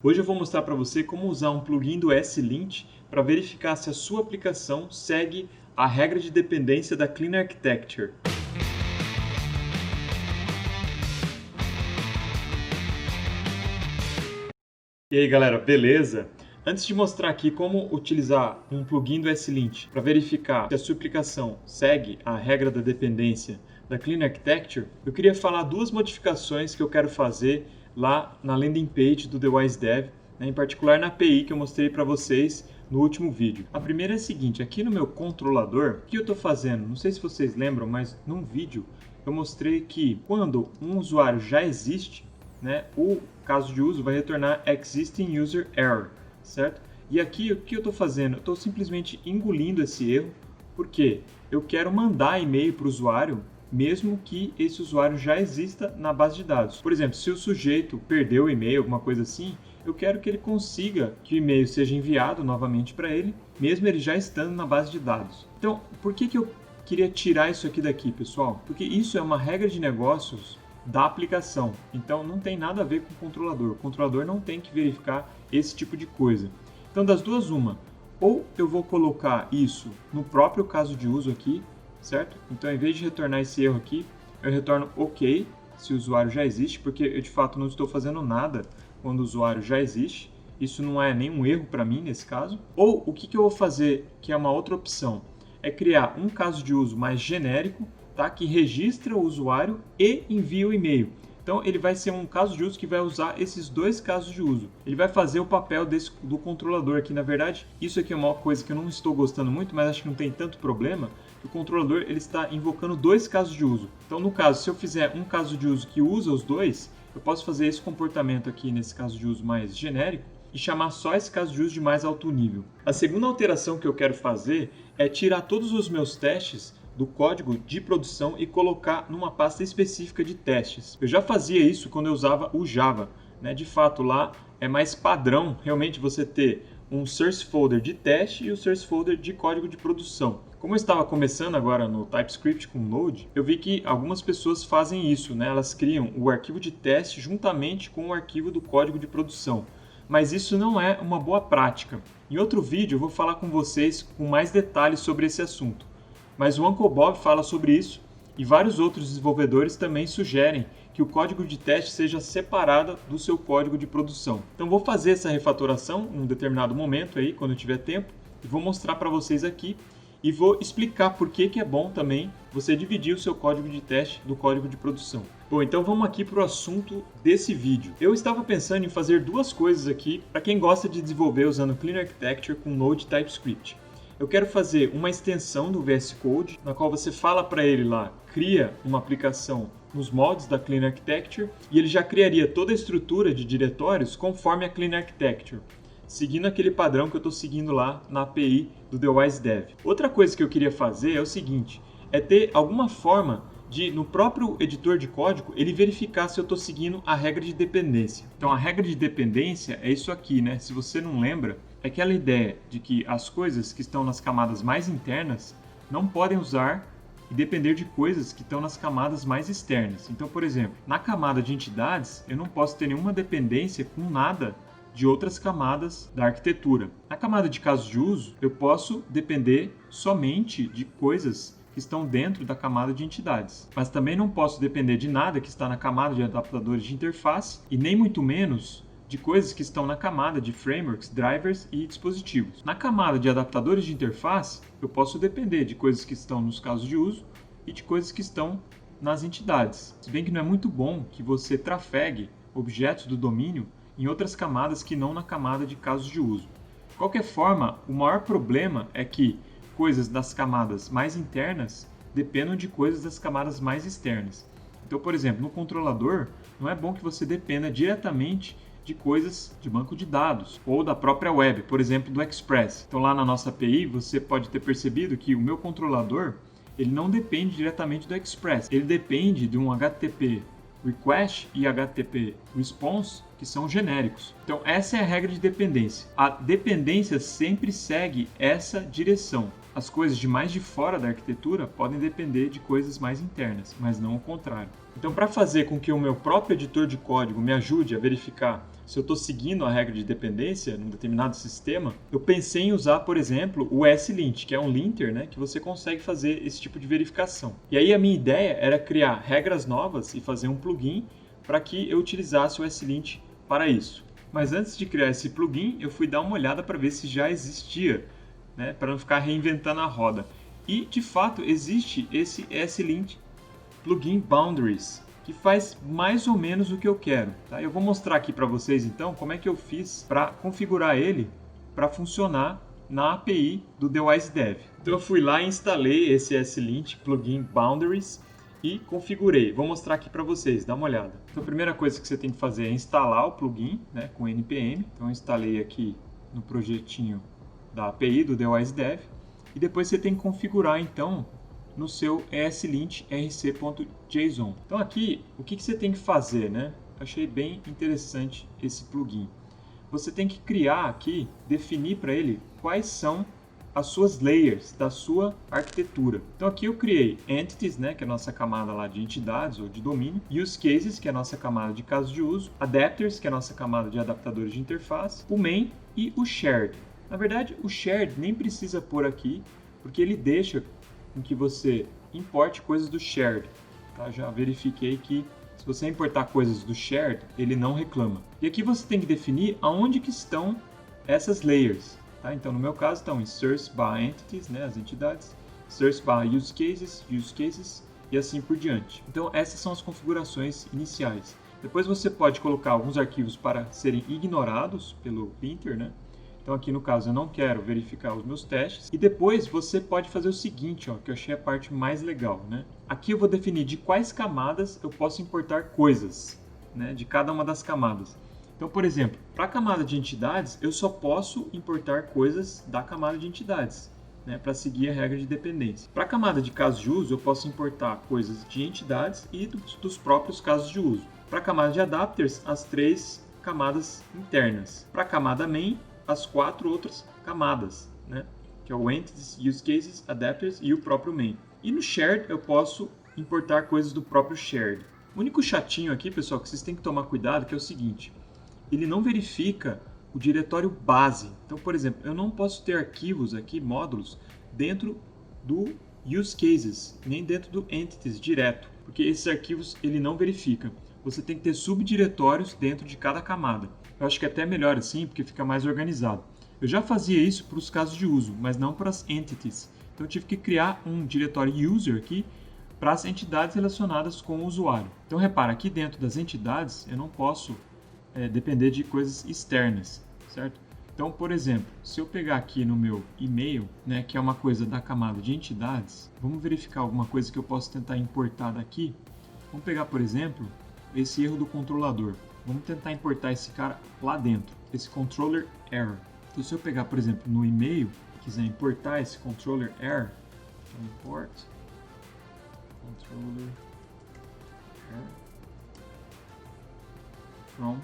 Hoje eu vou mostrar para você como usar um plugin do SLint para verificar se a sua aplicação segue a regra de dependência da Clean Architecture. E aí galera, beleza? Antes de mostrar aqui como utilizar um plugin do SLint para verificar se a sua aplicação segue a regra da dependência da Clean Architecture, eu queria falar duas modificações que eu quero fazer lá na landing page do The Wise Dev, em particular na API que eu mostrei para vocês no último vídeo. A primeira é a seguinte, aqui no meu controlador, o que eu estou fazendo? Não sei se vocês lembram, mas num vídeo eu mostrei que quando um usuário já existe, o caso de uso vai retornar Existing User Error, certo? E aqui o que eu estou fazendo? Eu estou simplesmente engolindo esse erro, porque eu quero mandar e-mail para o usuário, mesmo que esse usuário já exista na base de dados. Por exemplo, se o sujeito perdeu o e-mail, alguma coisa assim, eu quero que ele consiga que o e-mail seja enviado novamente para ele, mesmo ele já estando na base de dados. Então, por que eu queria tirar isso aqui daqui, pessoal? Porque isso é uma regra de negócios da aplicação, então não tem nada a ver com o controlador. O controlador não tem que verificar esse tipo de coisa. Então, das duas, uma, ou eu vou colocar isso no próprio caso de uso aqui, certo? Então, em vez de retornar esse erro aqui, eu retorno OK, se o usuário já existe, porque eu de fato não estou fazendo nada quando o usuário já existe. Isso não é nenhum erro para mim nesse caso. Ou o que eu vou fazer, que é uma outra opção, é criar um caso de uso mais genérico, tá? Que registra o usuário e envia o e-mail. Então, ele vai ser um caso de uso que vai usar esses dois casos de uso. Ele vai fazer o papel do controlador aqui. Na verdade, isso aqui é uma coisa que eu não estou gostando muito, mas acho que não tem tanto problema, que o controlador ele está invocando dois casos de uso. Então, no caso, se eu fizer um caso de uso que usa os dois, eu posso fazer esse comportamento aqui nesse caso de uso mais genérico e chamar só esse caso de uso de mais alto nível. A segunda alteração que eu quero fazer é tirar todos os meus testes do código de produção e colocar numa pasta específica de testes. Eu já fazia isso quando eu usava o Java. De fato, lá é mais padrão realmente você ter um source folder de teste e o source folder de código de produção. Como eu estava começando agora no TypeScript com Node, eu vi que algumas pessoas fazem isso, Elas criam o arquivo de teste juntamente com o arquivo do código de produção. Mas isso não é uma boa prática. Em outro vídeo eu vou falar com vocês com mais detalhes sobre esse assunto. Mas o Uncle Bob fala sobre isso e vários outros desenvolvedores também sugerem que o código de teste seja separado do seu código de produção. Então vou fazer essa refatoração em um determinado momento aí, quando eu tiver tempo, e vou mostrar para vocês aqui e vou explicar por que é bom também você dividir o seu código de teste do código de produção. Bom, então vamos aqui para o assunto desse vídeo. Eu estava pensando em fazer duas coisas aqui para quem gosta de desenvolver usando Clean Architecture com Node e TypeScript. Eu quero fazer uma extensão do VS Code, na qual você fala para ele lá, cria uma aplicação nos moldes da Clean Architecture, e ele já criaria toda a estrutura de diretórios conforme a Clean Architecture, seguindo aquele padrão que eu estou seguindo lá na API do The Wise Dev. Outra coisa que eu queria fazer é o seguinte, é ter alguma forma de, no próprio editor de código, ele verificar se eu estou seguindo a regra de dependência. Então, a regra de dependência é isso aqui, Se você não lembra, é aquela ideia de que as coisas que estão nas camadas mais internas não podem usar e depender de coisas que estão nas camadas mais externas. Então, por exemplo, na camada de entidades, eu não posso ter nenhuma dependência com nada de outras camadas da arquitetura. Na camada de casos de uso, eu posso depender somente de coisas que estão dentro da camada de entidades. Mas também não posso depender de nada que está na camada de adaptadores de interface e nem muito menos de coisas que estão na camada de frameworks, drivers e dispositivos. Na camada de adaptadores de interface, eu posso depender de coisas que estão nos casos de uso e de coisas que estão nas entidades. Se bem que não é muito bom que você trafegue objetos do domínio em outras camadas que não na camada de casos de uso. De qualquer forma, o maior problema é que coisas das camadas mais internas dependam de coisas das camadas mais externas. Então, por exemplo, no controlador, não é bom que você dependa diretamente de coisas de banco de dados ou da própria web, por exemplo, do Express. Então, lá na nossa API, você pode ter percebido que o meu controlador ele não depende diretamente do Express. Ele depende de um HTTP Request e HTTP Response, que são genéricos. Então, essa é a regra de dependência. A dependência sempre segue essa direção. As coisas de mais de fora da arquitetura podem depender de coisas mais internas, mas não o contrário. Então, para fazer com que o meu próprio editor de código me ajude a verificar se eu estou seguindo a regra de dependência num determinado sistema, eu pensei em usar, por exemplo, o SLint, que é um linter, né, que você consegue fazer esse tipo de verificação. E aí a minha ideia era criar regras novas e fazer um plugin para que eu utilizasse o SLint para isso. Mas antes de criar esse plugin, eu fui dar uma olhada para ver se já existia, né, para não ficar reinventando a roda. E, de fato, existe esse SLint plugin Boundaries, que faz mais ou menos o que eu quero. Tá? Eu vou mostrar aqui para vocês, então, como é que eu fiz para configurar ele para funcionar na API do TheWiseDev. Então, eu fui lá e instalei esse SLint plugin Boundaries e configurei. Vou mostrar aqui para vocês, dá uma olhada. Então, a primeira coisa que você tem que fazer é instalar o plugin, né, com npm. Então, eu instalei aqui no projetinho da API do TheWiseDev. E depois você tem que configurar, então, no seu ESLint rc.json. Então aqui, o que você tem que fazer, né? Achei bem interessante esse plugin. Você tem que criar aqui, definir para ele quais são as suas layers da sua arquitetura. Então aqui eu criei entities, né, que é a nossa camada lá de entidades ou de domínio, use cases, que é a nossa camada de casos de uso, adapters, que é a nossa camada de adaptadores de interface, o main e o shared. Na verdade, o shared nem precisa pôr aqui, porque ele deixa em que você importe coisas do shared. Tá? Já verifiquei que se você importar coisas do shared, ele não reclama. E aqui você tem que definir aonde que estão essas layers. Tá? Então, no meu caso, estão em source/entities, né, as entidades, source/use cases e assim por diante. Então, essas são as configurações iniciais. Depois você pode colocar alguns arquivos para serem ignorados pelo linter, né? Então aqui no caso eu não quero verificar os meus testes. E depois você pode fazer o seguinte, ó, que eu achei a parte mais legal, né? Aqui eu vou definir de quais camadas eu posso importar coisas, né? De cada uma das camadas. Então, por exemplo, para a camada de entidades, eu só posso importar coisas da camada de entidades, né? Para seguir a regra de dependência. Para a camada de casos de uso, eu posso importar coisas de entidades e dos próprios casos de uso. Para a camada de adapters, as 3 camadas internas. Para a camada main, as 4 outras camadas, né? Que é o entities, use cases, adapters e o próprio main. E no shared eu posso importar coisas do próprio shared. O único chatinho aqui, pessoal, que vocês têm que tomar cuidado, que é o seguinte: ele não verifica o diretório base. Então, por exemplo, eu não posso ter arquivos aqui, módulos, dentro do use cases, nem dentro do entities direto, porque esses arquivos ele não verifica. Você tem que ter subdiretórios dentro de cada camada. Eu acho que é até melhor assim, porque fica mais organizado. Eu já fazia isso para os casos de uso, mas não para as entities. Então eu tive que criar um diretório user aqui para as entidades relacionadas com o usuário. Então repara, aqui dentro das entidades eu não posso depender de coisas externas, certo? Então, por exemplo, se eu pegar aqui no meu e-mail, né, que é uma coisa da camada de entidades, vamos verificar alguma coisa que eu posso tentar importar daqui. Vamos pegar, por exemplo, esse erro do controlador. Vamos tentar importar esse cara lá dentro, esse controller error. Então, se eu pegar, por exemplo, no e-mail e quiser importar esse controller error, então import controller error from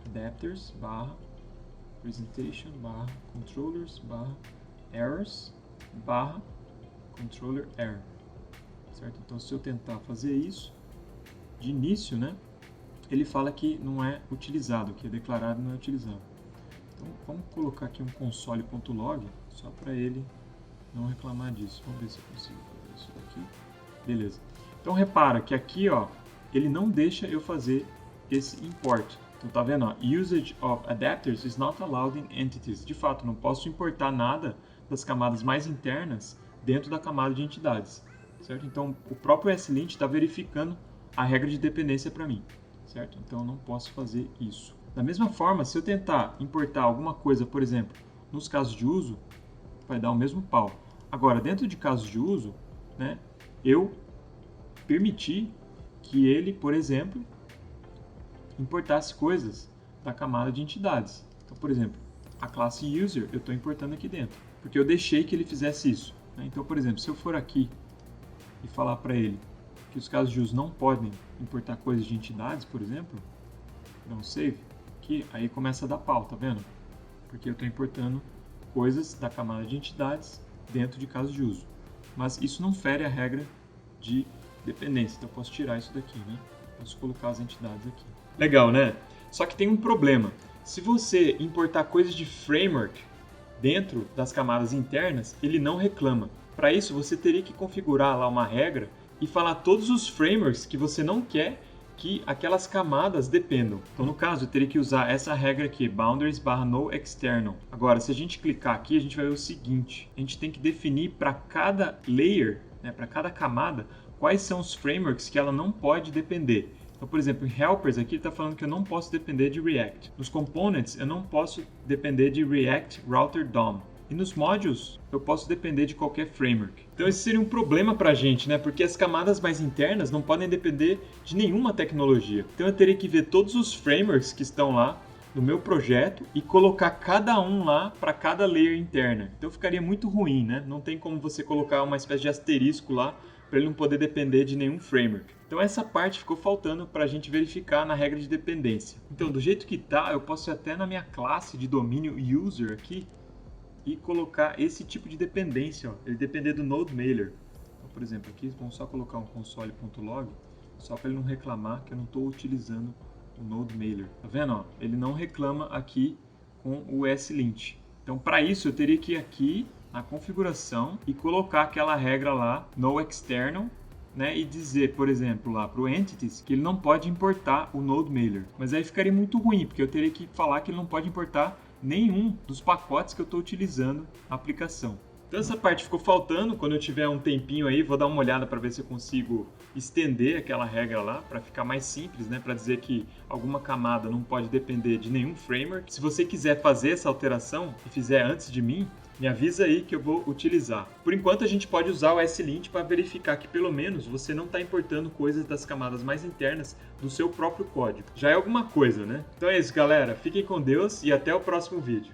adapters presentation controllers errors controller error. Certo? Então, se eu tentar fazer isso, de início, né, ele fala que não é utilizado, que é declarado não é utilizado. Então, vamos colocar aqui um console.log, só para ele não reclamar disso. Vamos ver se eu consigo fazer isso daqui. Beleza. Então, repara que aqui, ó, ele não deixa eu fazer esse import. Então, tá vendo? Ó, usage of adapters is not allowed in entities. De fato, não posso importar nada das camadas mais internas dentro da camada de entidades. Certo? Então, o próprio ESLint está verificando a regra de dependência para mim. Certo? Então, eu não posso fazer isso. Da mesma forma, se eu tentar importar alguma coisa, por exemplo, nos casos de uso, vai dar o mesmo pau. Agora, dentro de casos de uso, né, eu permiti que ele, por exemplo, importasse coisas da camada de entidades. Então, por exemplo, a classe user eu estou importando aqui dentro, porque eu deixei que ele fizesse isso. Né? Então, por exemplo, se eu for aqui e falar para ele que os casos de uso não podem importar coisas de entidades, por exemplo, dá um save, aqui, aí começa a dar pau, tá vendo? Porque eu estou importando coisas da camada de entidades dentro de casos de uso. Mas isso não fere a regra de dependência. Então eu posso tirar isso daqui, né? Posso colocar as entidades aqui. Legal, né? Só que tem um problema. Se você importar coisas de framework dentro das camadas internas, ele não reclama. Para isso, você teria que configurar lá uma regra e falar todos os frameworks que você não quer que aquelas camadas dependam. Então, no caso, eu teria que usar essa regra aqui, boundaries/no_external. Agora, se a gente clicar aqui, a gente vai ver o seguinte. A gente tem que definir para cada layer, né, para cada camada, quais são os frameworks que ela não pode depender. Então, por exemplo, em Helpers aqui ele está falando que eu não posso depender de React. Nos Components eu não posso depender de React Router DOM. E nos Modules eu posso depender de qualquer framework. Então esse seria um problema para a gente, né? Porque as camadas mais internas não podem depender de nenhuma tecnologia. Então eu teria que ver todos os frameworks que estão lá no meu projeto e colocar cada um lá para cada layer interna. Então ficaria muito ruim, né? Não tem como você colocar uma espécie de asterisco lá para ele não poder depender de nenhum framework. Então essa parte ficou faltando para a gente verificar na regra de dependência. Então do jeito que está, eu posso ir até na minha classe de domínio user aqui e colocar esse tipo de dependência, ó, ele depender do node mailer. Então, por exemplo, aqui vamos só colocar um console.log, só para ele não reclamar que eu não estou utilizando o node mailer. Tá vendo? Ó? Ele não reclama aqui com o slint. Então para isso eu teria que ir aqui na configuração e colocar aquela regra lá, no external, né, e dizer, por exemplo, lá para o entities que ele não pode importar o node mailer. Mas aí ficaria muito ruim, porque eu teria que falar que ele não pode importar nenhum dos pacotes que eu estou utilizando na aplicação. Então essa parte ficou faltando. Quando eu tiver um tempinho aí, vou dar uma olhada para ver se eu consigo estender aquela regra lá, para ficar mais simples, né, para dizer que alguma camada não pode depender de nenhum framework. Se você quiser fazer essa alteração e fizer antes de mim, me avisa aí que eu vou utilizar. Por enquanto a gente pode usar o slint para verificar que pelo menos você não está importando coisas das camadas mais internas do seu próprio código. Já é alguma coisa, né? Então é isso, galera. Fiquem com Deus e até o próximo vídeo.